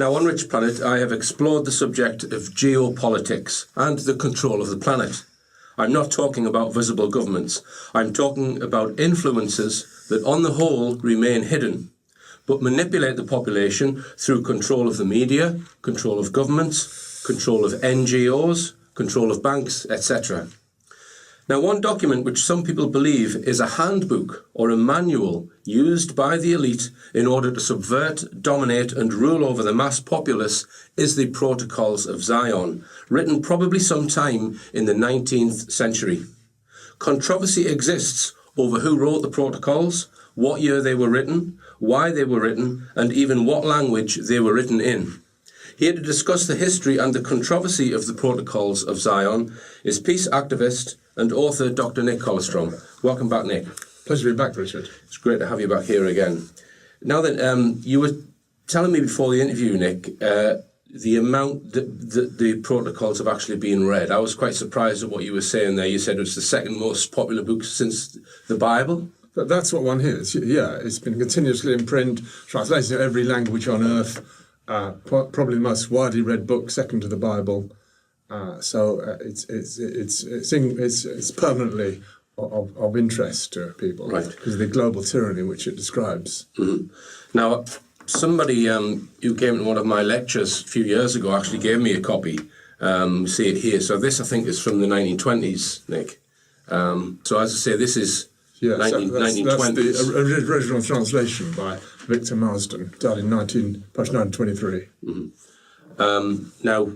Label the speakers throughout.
Speaker 1: Now, on Rich Planet, I have explored the subject of geopolitics and the control of the planet. I'm not talking about visible governments. I'm talking about influences that, on the whole, remain hidden, but manipulate the population through control of the media, control of governments, control of NGOs, control of banks, etc. Now, one document which some people believe is a handbook or a manual used by the elite in order to subvert, dominate and rule over the mass populace is the Protocols of Zion, written probably sometime in the 19th century. Controversy exists over who wrote the protocols, what year they were written, why they were written, and even what language they were written in. Here to discuss the history and the controversy of the Protocols of Zion is peace activist and author Dr Nick Kollerstrom. Welcome back, Nick.
Speaker 2: Pleasure to be back, Richard.
Speaker 1: It's great to have you back here again. Now then, you were telling me before the interview, Nick, the amount that the protocols have actually been read. I was quite surprised at what you were saying there. You said it's the second most popular book since the Bible.
Speaker 2: That's what one hears. Yeah, it's been continuously in print, translated into every language on earth. Probably the most widely read book, second to the Bible. So it's permanently of interest to people,
Speaker 1: right?
Speaker 2: Because of the global tyranny which it describes.
Speaker 1: Mm-hmm. Now, somebody who came to one of my lectures a few years ago actually gave me a copy. See it here. So this, I think, is from the 1920s, Nick. So as I say, this is 1920s.
Speaker 2: That's the original translation by Victor Marsden, died in 1923.
Speaker 1: Mm-hmm. Now,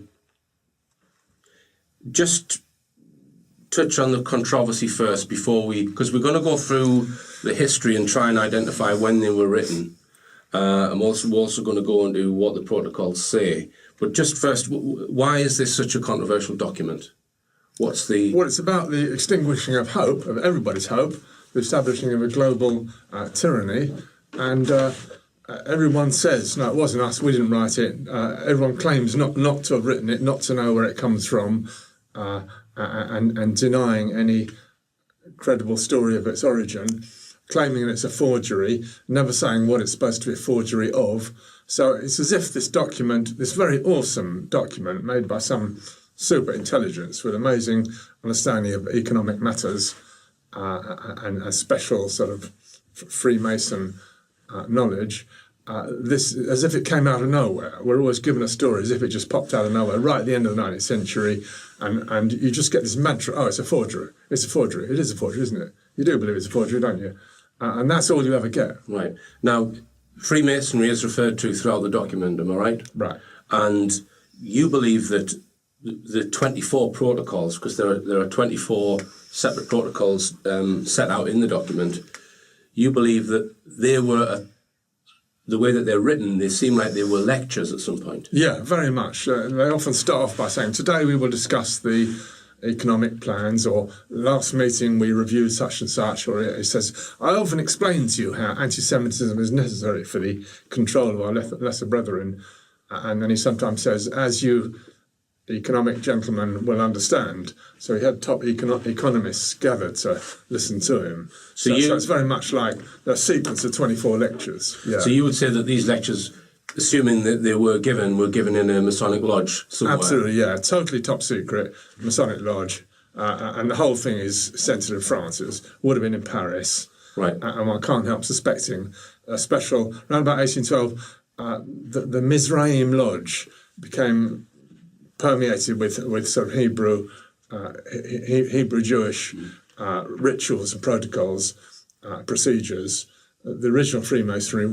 Speaker 1: just touch on the controversy first before because we're going to go through the history and try and identify when they were written. And we're also going to go into what the protocols say. But just first, why is this such a controversial document? Well,
Speaker 2: it's about the extinguishing of hope, of everybody's hope, the establishing of a global tyranny, and everyone says, no, it wasn't us, we didn't write it. Everyone claims not to have written it, not to know where it comes from, and denying any credible story of its origin, claiming that it's a forgery, never saying what it's supposed to be a forgery of. So it's as if this document, this very awesome document made by some super intelligence with amazing understanding of economic matters and a special sort of Freemason knowledge, this as if it came out of nowhere. We're always given a story as if it just popped out of nowhere right at the end of the 19th century, and you just get this mantra, oh, it's a forgery. It's a forgery. It is a forgery, isn't it? You do believe it's a forgery, don't you? And that's all you ever get.
Speaker 1: Right. Now, Freemasonry is referred to throughout the document, am I right?
Speaker 2: Right.
Speaker 1: And you believe that the 24 protocols, because there are 24 separate protocols set out in the document, you believe that they were, the way that they're written, they seem like they were lectures at some point.
Speaker 2: Yeah, very much. They often start off by saying, today we will discuss the economic plans, or last meeting we reviewed such and such, or it says, I often explain to you how anti-Semitism is necessary for the control of our lesser brethren. And then he sometimes says, as you economic gentlemen will understand. So he had top economists gathered to listen to him. So it's very much like a sequence of 24 lectures. Yeah.
Speaker 1: So you would say that these lectures, assuming that they were given in a Masonic lodge somewhere?
Speaker 2: Absolutely, yeah. Totally top secret Masonic lodge. And the whole thing is centred in France. It would have been in Paris.
Speaker 1: Right.
Speaker 2: And one can't help suspecting a special, around about 1812, the Mizraim Lodge became permeated with sort of Hebrew Jewish rituals and protocols, procedures. The original Freemasonry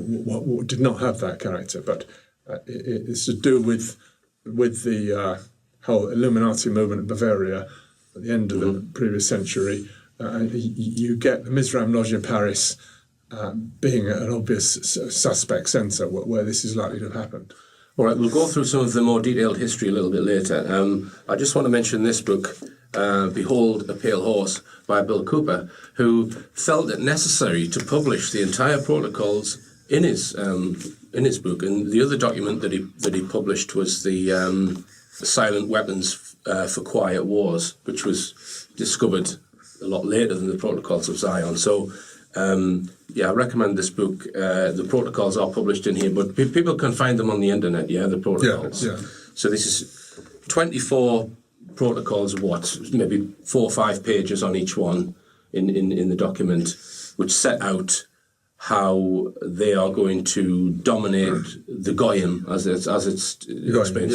Speaker 2: did not have that character, but it's to do with the whole Illuminati movement in Bavaria at the end of the previous century. You get the Mizraim Lodge in Paris being an obvious suspect centre where this is likely to have happened.
Speaker 1: All right, we'll go through some of the more detailed history a little bit later. I just want to mention this book, Behold a Pale Horse, by Bill Cooper, who felt it necessary to publish the entire protocols in his book. And the other document that he published was the Silent Weapons for Quiet Wars, which was discovered a lot later than the Protocols of Zion. So Yeah, I recommend this book. The protocols are published in here, but people can find them on the internet, the protocols.
Speaker 2: Yeah.
Speaker 1: So this is 24 protocols, maybe 4 or 5 pages on each one in the document, which set out how they are going to dominate the goyim, as it's explained.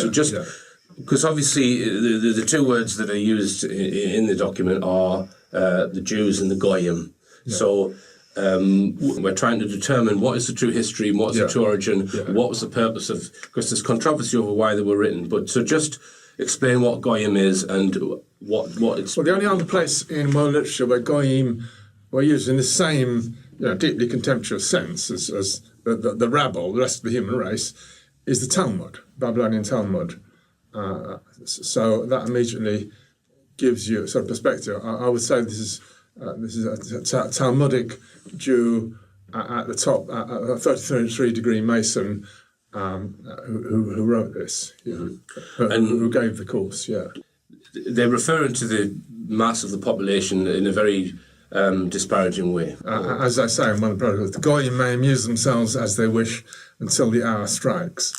Speaker 1: Because obviously the two words that are used in the document are the Jews and the goyim. Yeah. So we're trying to determine what is the true history, what is the true origin, what was the purpose of, because there's controversy over why they were written. But so just explain what goyim is and what it's...
Speaker 2: Well, the only other place in world literature where goyim were used in the same deeply contemptuous sense as the rabble, the rest of the human race, is the Talmud, Babylonian Talmud. So that immediately gives you a sort of perspective. I would say this is a Talmudic Jew at the top, a 33-degree Mason who wrote this, who gave the course. Yeah,
Speaker 1: they're referring to the mass of the population in a very disparaging way.
Speaker 2: As I say in one of the protocols, the goyim may amuse themselves as they wish until the hour strikes.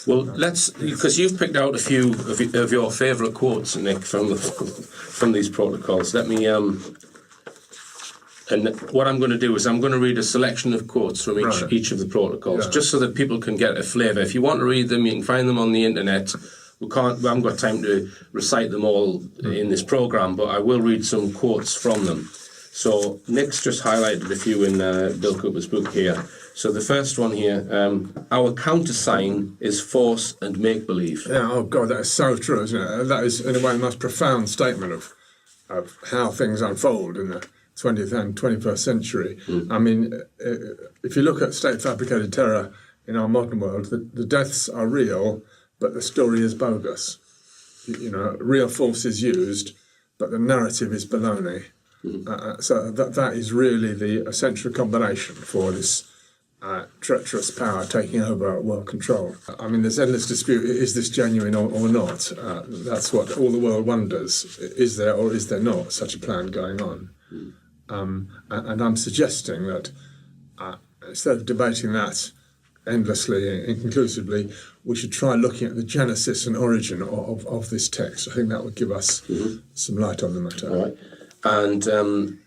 Speaker 1: Well, because you've picked out a few of your favourite quotes, Nick, from these protocols. Let me, and what I'm going to do is I'm going to read a selection of quotes from each of the protocols, just so that people can get a flavour. If you want to read them, you can find them on the internet. We haven't got time to recite them all in this programme, but I will read some quotes from them. So Nick's just highlighted a few in Bill Cooper's book here. So the first one here, our countersign is force and make-believe.
Speaker 2: Yeah, oh God, that is so true, isn't it? That is, in a way, the most profound statement of how things unfold in the 20th and 21st century. I mean, if you look at state-fabricated terror in our modern world, the deaths are real, but the story is bogus. Real force is used, but the narrative is baloney. So that is really the essential combination for this treacherous power taking over world control. I mean, there's endless dispute, is this genuine or not? That's what all the world wonders. Is there or is there not such a plan going on? And I'm suggesting that instead of debating that endlessly and inconclusively, we should try looking at the genesis and origin of this text. I think that would give us some light on the matter.
Speaker 1: All right. And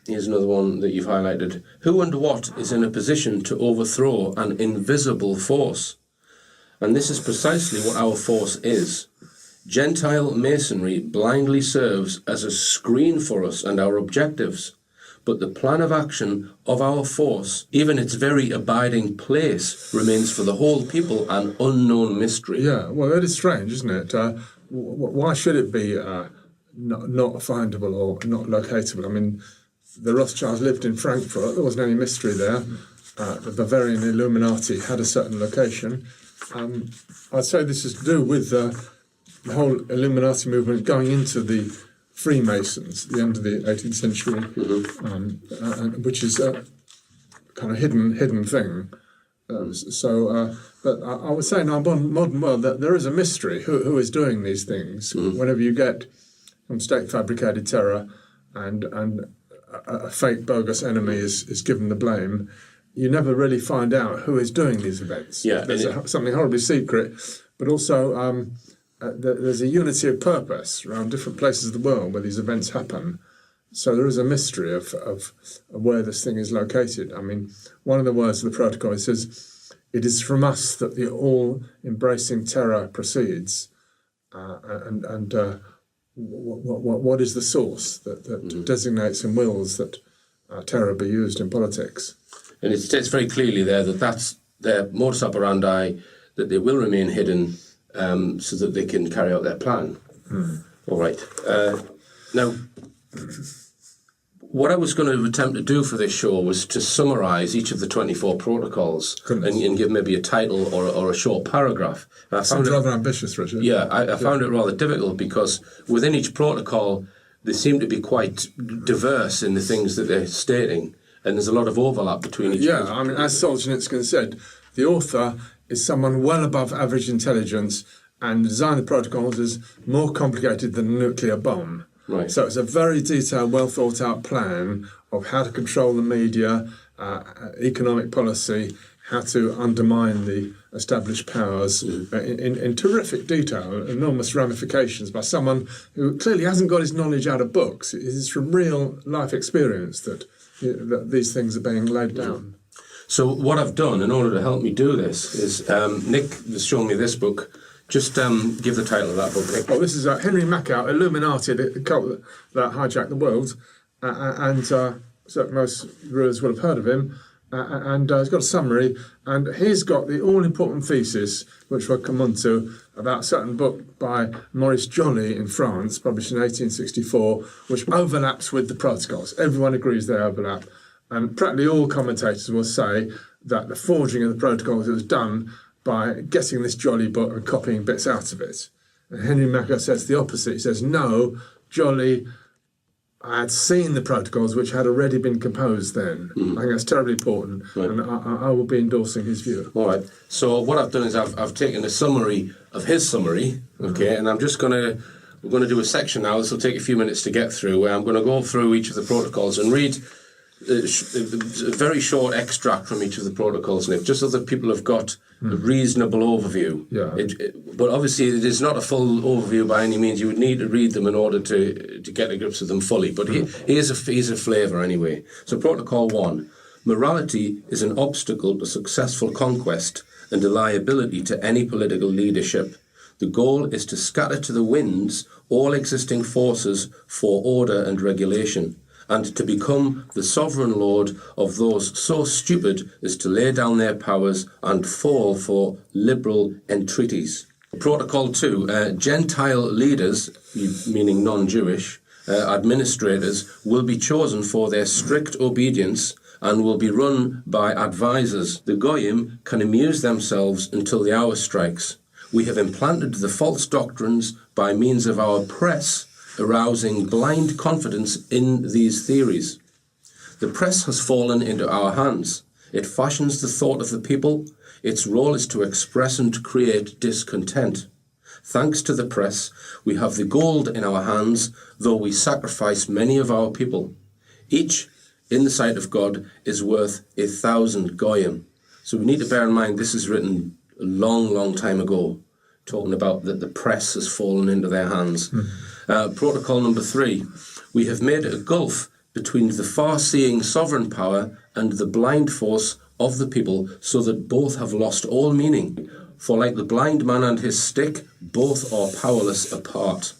Speaker 1: here's another one that you've highlighted. Who and what is in a position to overthrow an invisible force? And this is precisely what our force is. Gentile masonry blindly serves as a screen for us and our objectives. But the plan of action of our force, even its very abiding place, remains for the whole people an unknown mystery.
Speaker 2: Yeah, well, that is strange, isn't it? Why should it be not findable or not locatable? I mean, the Rothschilds lived in Frankfurt. There wasn't any mystery there. The Bavarian Illuminati had a certain location. I'd say this is to do with the whole Illuminati movement going into the Freemasons at the end of the 18th century, which is a kind of hidden thing. But I would say in our modern world that there is a mystery. Who is doing these things? Whenever you get from state-fabricated terror and a fake bogus enemy is given the blame, you never really find out who is doing these events.
Speaker 1: Yeah,
Speaker 2: there's something horribly secret, but also there's a unity of purpose around different places of the world where these events happen. So there is a mystery of where this thing is located. I mean, one of the words of the protocol, it says, it is from us that the all-embracing terror proceeds. What is the source that designates and wills that terror be used in politics?
Speaker 1: And it states very clearly there that that's their modus operandi, that they will remain hidden so that they can carry out their plan. All right. Now, what I was going to attempt to do for this show was to summarise each of the 24 protocols and give maybe a title or a short paragraph.
Speaker 2: Sounds rather ambitious, Richard.
Speaker 1: Yeah, I found it rather difficult because within each protocol they seem to be quite diverse in the things that they're stating, and there's a lot of overlap between each.
Speaker 2: Yeah, I mean, as Solzhenitsyn said, the author is someone well above average intelligence, and the design of the protocols is more complicated than a nuclear bomb.
Speaker 1: Right.
Speaker 2: So it's a very detailed, well thought out plan of how to control the media, economic policy, how to undermine the established powers in terrific detail, enormous ramifications by someone who clearly hasn't got his knowledge out of books. It is from real life experience that these things are being laid down.
Speaker 1: So what I've done in order to help me do this is, Nick has shown me this book. Just give the title of that book, Nick.
Speaker 2: Well, this is Henry Makow, Illuminati, the cult that hijacked the world, and certainly most viewers will have heard of him. And he's got a summary, and he's got the all-important thesis, which we'll come on to, about a certain book by Maurice Joly in France, published in 1864, which overlaps with the protocols. Everyone agrees they overlap. And practically all commentators will say that the forging of the protocols was done by getting this Joly book and copying bits out of it. And Henry Makow says the opposite. He says, no, Joly had seen the protocols which had already been composed then. I think that's terribly important, and I will be endorsing his view.
Speaker 1: All right. So what I've done is I've taken a summary of his summary, okay, and we're going to do a section now. This will take a few minutes to get through, where I'm going to go through each of the protocols and read a very short extract from each of the protocols, Nick, just so that people have got a reasonable overview.
Speaker 2: Yeah.
Speaker 1: But obviously it is not a full overview by any means. You would need to read them in order to get to grips with them fully. But here's a flavour anyway. So Protocol 1. Morality is an obstacle to successful conquest and a liability to any political leadership. The goal is to scatter to the winds all existing forces for order and regulation, and to become the sovereign lord of those so stupid as to lay down their powers and fall for liberal entreaties. Protocol 2, Gentile leaders, meaning non-Jewish, administrators, will be chosen for their strict obedience and will be run by advisors. The Goyim can amuse themselves until the hour strikes. We have implanted the false doctrines by means of our press, arousing blind confidence in these theories. The press has fallen into our hands. It fashions the thought of the people. Its role is to express and create discontent. Thanks to the press, we have the gold in our hands, though we sacrifice many of our people. Each, in the sight of God, is worth 1,000 goyim. So we need to bear in mind this is written a long, long time ago, talking about that the press has fallen into their hands. Protocol number 3, we have made a gulf between the far-seeing sovereign power and the blind force of the people, so that both have lost all meaning. For like the blind man and his stick, both are powerless apart.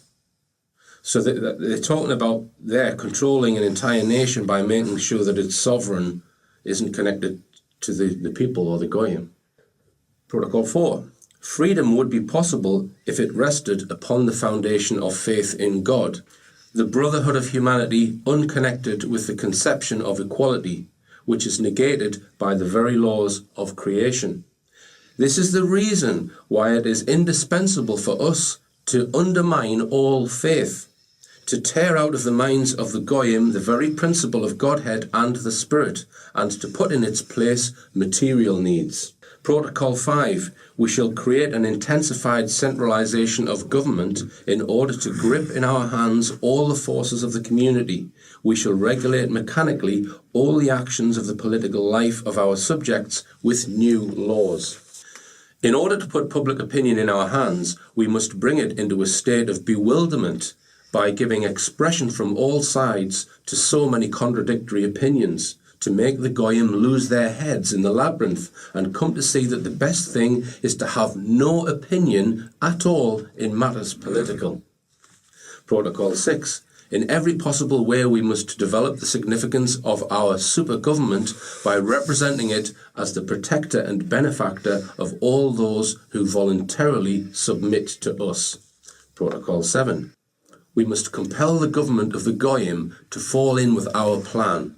Speaker 1: So they're talking about they're controlling an entire nation by making sure that its sovereign isn't connected to the people or the goyim. Protocol 4. Freedom would be possible if it rested upon the foundation of faith in God, the brotherhood of humanity unconnected with the conception of equality, which is negated by the very laws of creation. This is the reason why it is indispensable for us to undermine all faith, to tear out of the minds of the Goyim the very principle of Godhead and the Spirit, and to put in its place material needs. Protocol 5, we shall create an intensified centralization of government in order to grip in our hands all the forces of the community. We shall regulate mechanically all the actions of the political life of our subjects with new laws. In order to put public opinion in our hands, we must bring it into a state of bewilderment by giving expression from all sides to so many contradictory opinions, to make the Goyim lose their heads in the labyrinth and come to see that the best thing is to have no opinion at all in matters political. Protocol 6. In every possible way we must develop the significance of our super-government by representing it as the protector and benefactor of all those who voluntarily submit to us. Protocol 7. We must compel the government of the Goyim to fall in with our plan,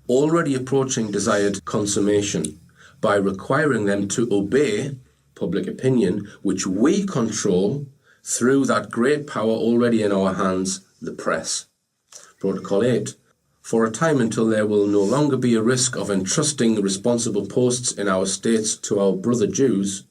Speaker 1: already approaching desired consummation, by requiring them to obey public opinion, which we control through that great power already in our hands, the press. Protocol 8. For a time until there will no longer be a risk of entrusting responsible posts in our states to our brother Jews,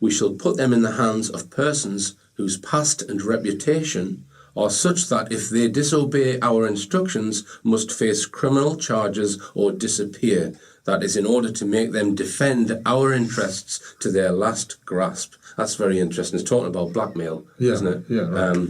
Speaker 1: we shall put them in the hands of persons whose past and reputation are such that if they disobey our instructions, must face criminal charges or disappear. That is in order to make them defend our interests to their last grasp. That's very interesting. It's talking about blackmail, isn't it?
Speaker 2: Yeah, right.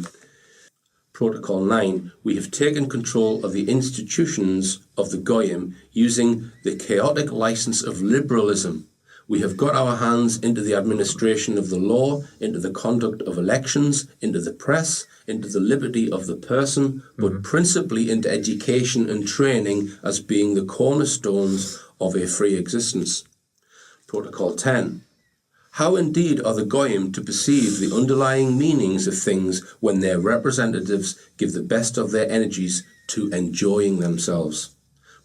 Speaker 1: Protocol 9, we have taken control of the institutions of the Goyim using the chaotic license of liberalism. We have got our hands into the administration of the law, into the conduct of elections, into the press, into the liberty of the person, but principally into education and training as being the cornerstones of a free existence. Protocol 10. How indeed are the Goyim to perceive the underlying meanings of things when their representatives give the best of their energies to enjoying themselves?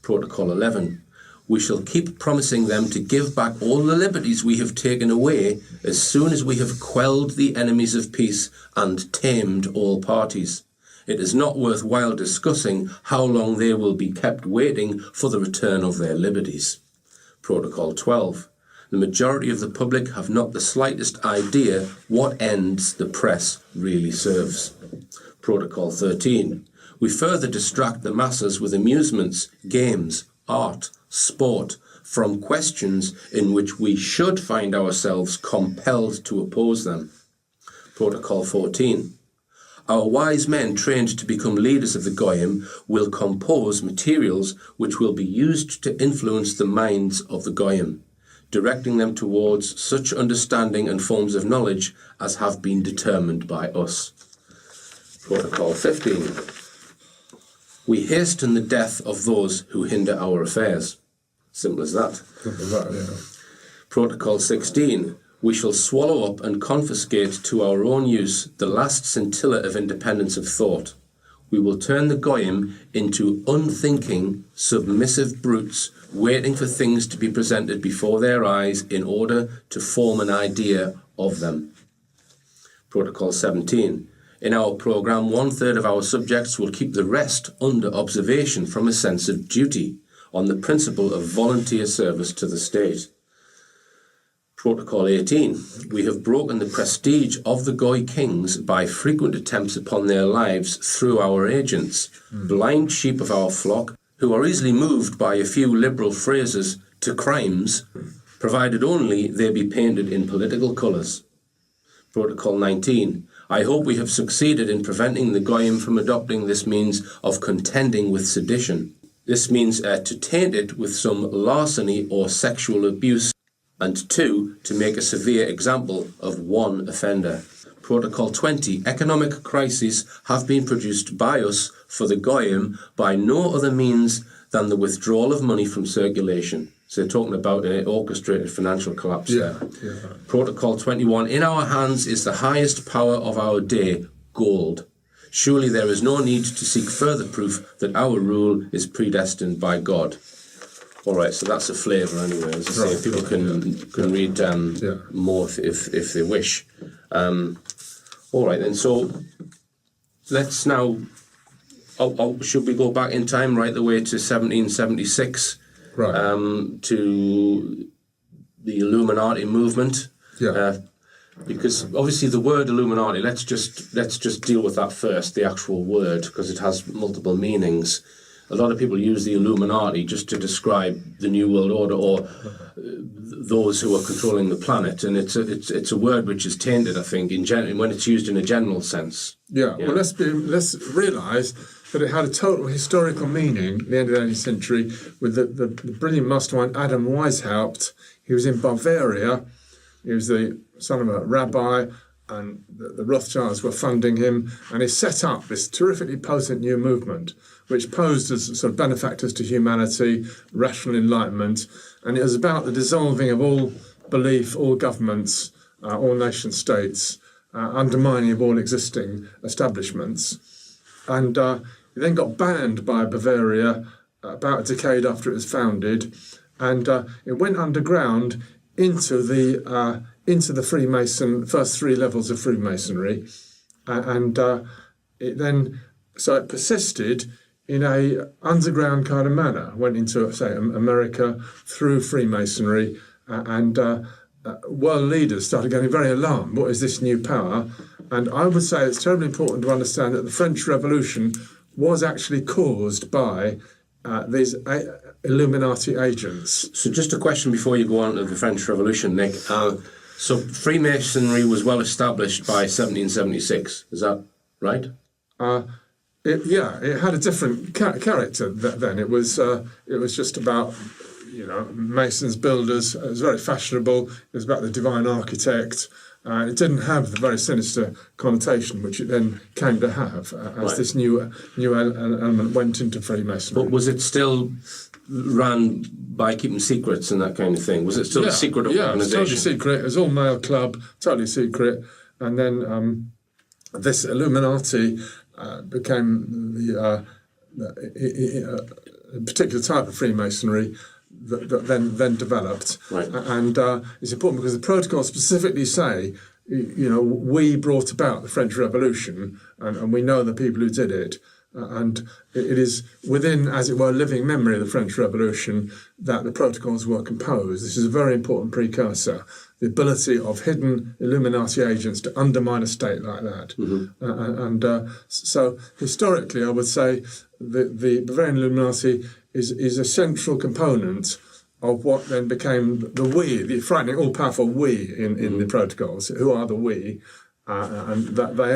Speaker 1: Protocol 11. We shall keep promising them to give back all the liberties we have taken away as soon as we have quelled the enemies of peace and tamed all parties. It is not worthwhile discussing how long they will be kept waiting for the return of their liberties. Protocol 12. The majority of the public have not the slightest idea what ends the press really serves. Protocol 13. We further distract the masses with amusements, games, art, sport, from questions in which we should find ourselves compelled to oppose them. Protocol 14. Our wise men trained to become leaders of the Goyim will compose materials which will be used to influence the minds of the Goyim, directing them towards such understanding and forms of knowledge as have been determined by us. Protocol 15. We hasten the death of those who hinder our affairs. Simple as that. Protocol 16. We shall swallow up and confiscate to our own use the last scintilla of independence of thought. We will turn the Goyim into unthinking, submissive brutes waiting for things to be presented before their eyes in order to form an idea of them. Protocol 17. In our programme, 1/3 of our subjects will keep the rest under observation from a sense of duty on the principle of volunteer service to the state. Protocol 18. We have broken the prestige of the Goy kings by frequent attempts upon their lives through our agents, blind sheep of our flock, who are easily moved by a few liberal phrases to crimes, provided only they be painted in political colours. Protocol 19. I hope we have succeeded in preventing the Goyim from adopting this means of contending with sedition. This means to taint it with some larceny or sexual abuse, and 2, to make a severe example of one offender. Protocol 20. Economic crises have been produced by us for the Goyim by no other means than the withdrawal of money from circulation. So they're talking about an orchestrated financial collapse there. Protocol 21. In our hands is the highest power of our day, gold. Surely there is no need to seek further proof that our rule is predestined by God. All right, so that's a flavour anyway. As I say, people can read more if they wish. All right, then. So let's now. Should we go back in time right the way to 1776?
Speaker 2: Right.
Speaker 1: To the Illuminati movement. Because obviously the word Illuminati. Let's just deal with that first. The actual word, because it has multiple meanings. A lot of people use the Illuminati just to describe the New World Order or those who are controlling the planet, and it's a word which is tainted, I think, when it's used in a general sense.
Speaker 2: Well, let's realise that it had a total historical meaning at the end of the 18th century with the brilliant mastermind Adam Weishaupt. He was in Bavaria. He was the son of a rabbi, and the Rothschilds were funding him, and he set up this terrifically potent new movement which posed as sort of benefactors to humanity, rational enlightenment, and it was about the dissolving of all belief, all governments, all nation states, undermining of all existing establishments. And it then got banned by Bavaria about a decade after it was founded, and it went underground into the Freemason, first 3 levels of Freemasonry, and it persisted in a underground kind of manner, went into, say, America through Freemasonry, and world leaders started getting very alarmed. What is this new power? And I would say it's terribly important to understand that the French Revolution was actually caused by these Illuminati agents.
Speaker 1: So just a question before you go on to the French Revolution, Nick. So Freemasonry was well established by 1776, is that right?
Speaker 2: It had a different character then. It was just about, masons, builders. It was very fashionable. It was about the divine architect. It didn't have the very sinister connotation which it then came to have as this new element went into Freemasonry.
Speaker 1: But was it still ran by keeping secrets and that kind of thing? Was it still a secret organisation?
Speaker 2: Yeah, it was totally secret. It was all male club, totally secret. And then this Illuminati became a particular type of Freemasonry that then developed.
Speaker 1: Right.
Speaker 2: And it's important because the protocols specifically say, we brought about the French Revolution and we know the people who did it. And it is within, as it were, living memory of the French Revolution that the protocols were composed. This is a very important precursor, the ability of hidden Illuminati agents to undermine a state like that. Mm-hmm. So historically, I would say the Bavarian Illuminati is a central component of what then became the we, the frightening, all-powerful we in the protocols. Who are the we? And that they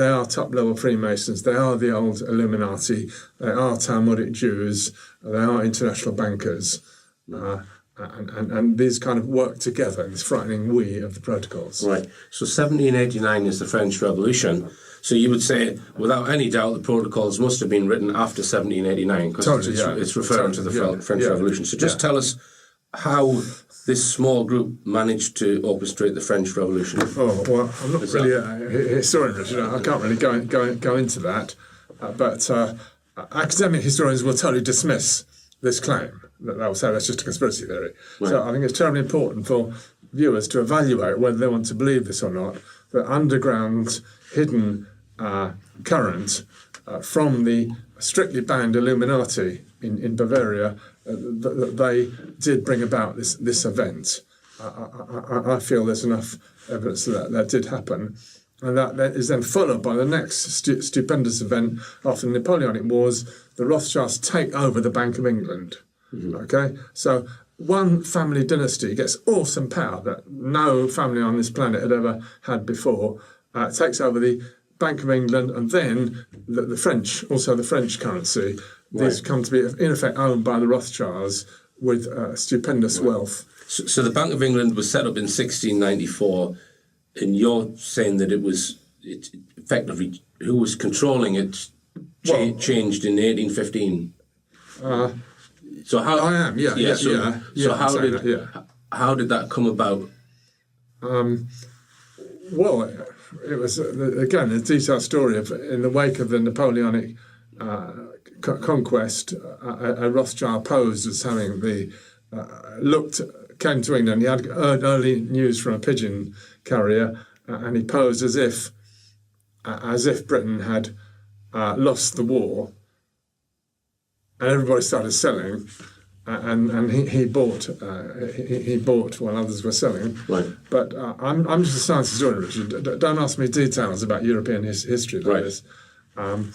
Speaker 2: are top-level Freemasons. They are the old Illuminati. They are Talmudic Jews. They are international bankers. And these kind of work together in this frightening we of the protocols.
Speaker 1: Right. So 1789 is the French Revolution. So you would say, without any doubt, the protocols must have been written after 1789 because it's referring to the French Revolution. So just tell us how this small group managed to orchestrate the French Revolution.
Speaker 2: Oh, well, I'm not really a historian, Richard. I can't really go into that. But academic historians will totally dismiss this claim. They'll say that's just a conspiracy theory. Right. So I think it's terribly important for viewers to evaluate whether they want to believe this or not, that underground, hidden current from the strictly banned Illuminati in Bavaria, they did bring about this event. I feel there's enough evidence that did happen. And that is then followed by the next stupendous event after the Napoleonic Wars. The Rothschilds take over the Bank of England. Mm-hmm. Okay? So one family dynasty gets awesome power that no family on this planet had ever had before, takes over the Bank of England, and then the French, also the French currency, these come to be in effect owned by the Rothschilds with stupendous wealth.
Speaker 1: So the Bank of England was set up in 1694, and you're saying that it effectively, who was controlling it changed in 1815. So how
Speaker 2: I am,
Speaker 1: how did that come about?
Speaker 2: Well, it was again a detailed story of in the wake of the Napoleonic conquest. A Rothschild posed as having came to England. He had early news from a pigeon carrier, and he posed as if Britain had lost the war, and everybody started selling. And he bought while others were selling. Right. But I'm just a science historian, Richard. Don't ask me details about European history like this. I'm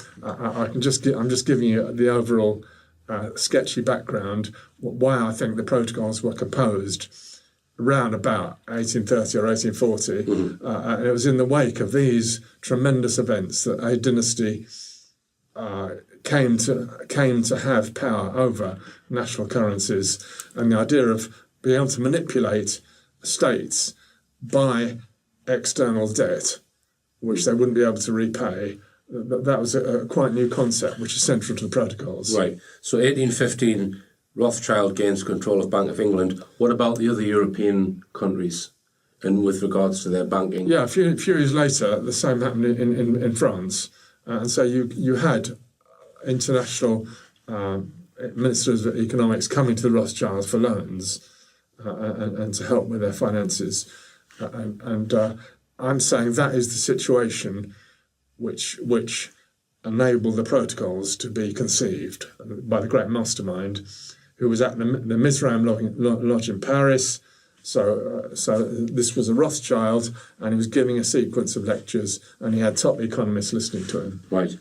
Speaker 2: just giving you the overall sketchy background, why I think the protocols were composed around about 1830 or 1840. Mm-hmm. And it was in the wake of these tremendous events that a dynasty came to have power over national currencies, and the idea of being able to manipulate states by external debt, which they wouldn't be able to repay, that was a quite new concept, which is central to the protocols.
Speaker 1: Right. So 1815, Rothschild gains control of Bank of England. What about the other European countries, and with regards to their banking?
Speaker 2: Yeah, a few years later, the same happened in France, and so you had international ministers of economics coming to the Rothschilds for loans and to help with their finances. And I'm saying that is the situation which enabled the protocols to be conceived by the great mastermind who was at the Mizraim Lodge in Paris, So this was a Rothschild, and he was giving a sequence of lectures, and he had top economists listening to him.
Speaker 1: Right.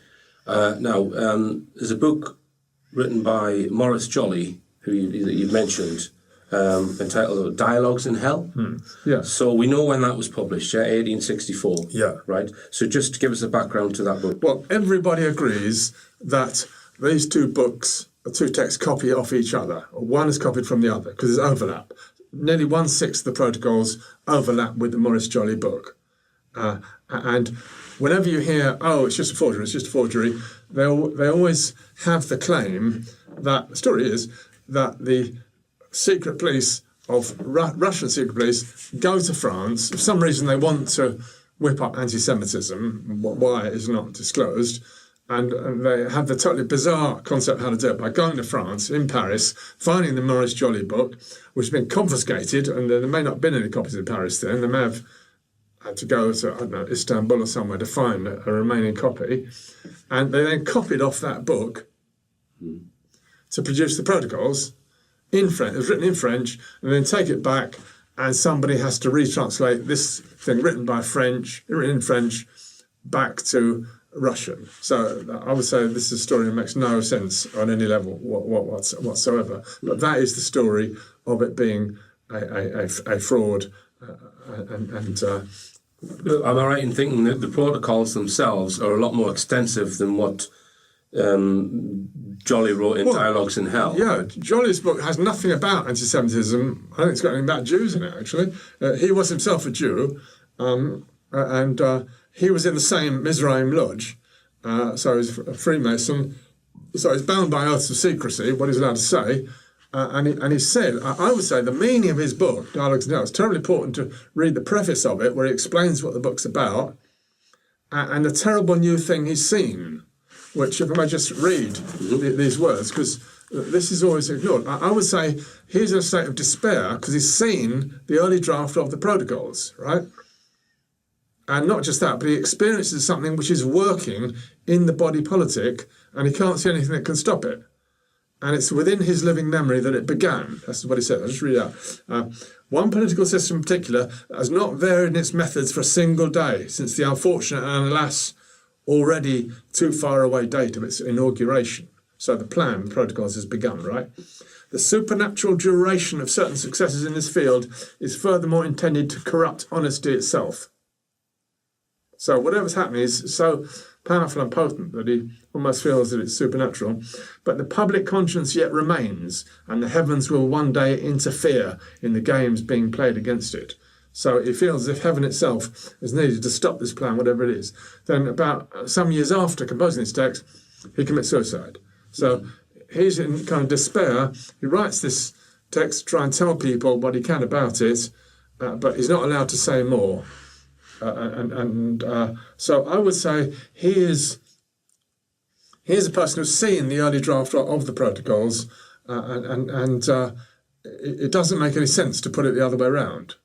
Speaker 1: Now, there's a book written by Maurice Joly, who you've mentioned, entitled Dialogues in Hell.
Speaker 2: Yeah.
Speaker 1: So we know when that was published, 1864.
Speaker 2: Yeah.
Speaker 1: Right. So just to give us a background to that book.
Speaker 2: Well, everybody agrees that these two texts copy off each other. One is copied from the other because there's overlap. Nearly 1/6 of the protocols overlap with the Maurice Joly book. And whenever you hear, oh, it's just a forgery, they always have the claim that the story is that the secret police of Russian secret police go to France. For some reason, they want to whip up anti-Semitism. Why is not disclosed. And they have the totally bizarre concept how to do it by going to France, in Paris, finding the Maurice Joly book, which has been confiscated, and there may not have been any copies in Paris then. They may have had to go to, I don't know, Istanbul or somewhere to find a remaining copy. And they then copied off that book to produce the protocols in French. It was written in French, and then take it back, and somebody has to retranslate this thing written in French, back to Russian. So I would say this is a story that makes no sense on any level whatsoever. But that is the story of it being a fraud.
Speaker 1: Am I right in thinking that the protocols themselves are a lot more extensive than what Joly wrote in Dialogues in Hell?
Speaker 2: Yeah, Joly's book has nothing about anti-Semitism. I think it's got anything about Jews in it, actually. He was himself a Jew, and he was in the same Mizraim Lodge, so he's a Freemason, so he's bound by oaths of secrecy, what he's allowed to say, and he said, I would say the meaning of his book, Dialogues in Hell, it's terribly important to read the preface of it, where he explains what the book's about, and the terrible new thing he's seen, which if I may just read these words, because this is always ignored. I would say he's in a state of despair because he's seen the early draft of the protocols, right? And not just that, but he experiences something which is working in the body politic, and he can't see anything that can stop it. And it's within his living memory that it began. That's what he said. I'll just read it out. One political system in particular has not varied in its methods for a single day since the unfortunate and, alas, already too far away date of its inauguration. So the plan, the protocols, has begun, right? The supernatural duration of certain successes in this field is furthermore intended to corrupt honesty itself. So whatever's happening is so powerful and potent that he almost feels that it's supernatural. But the public conscience yet remains, and the heavens will one day interfere in the games being played against it. So he feels as if heaven itself is needed to stop this plan, whatever it is. Then about some years after composing this text, he commits suicide. So he's in kind of despair. He writes this text to try and tell people what he can about it, but he's not allowed to say more. So I would say he's a person who's seen the early draft of the protocols, and it doesn't make any sense to put it the other way around.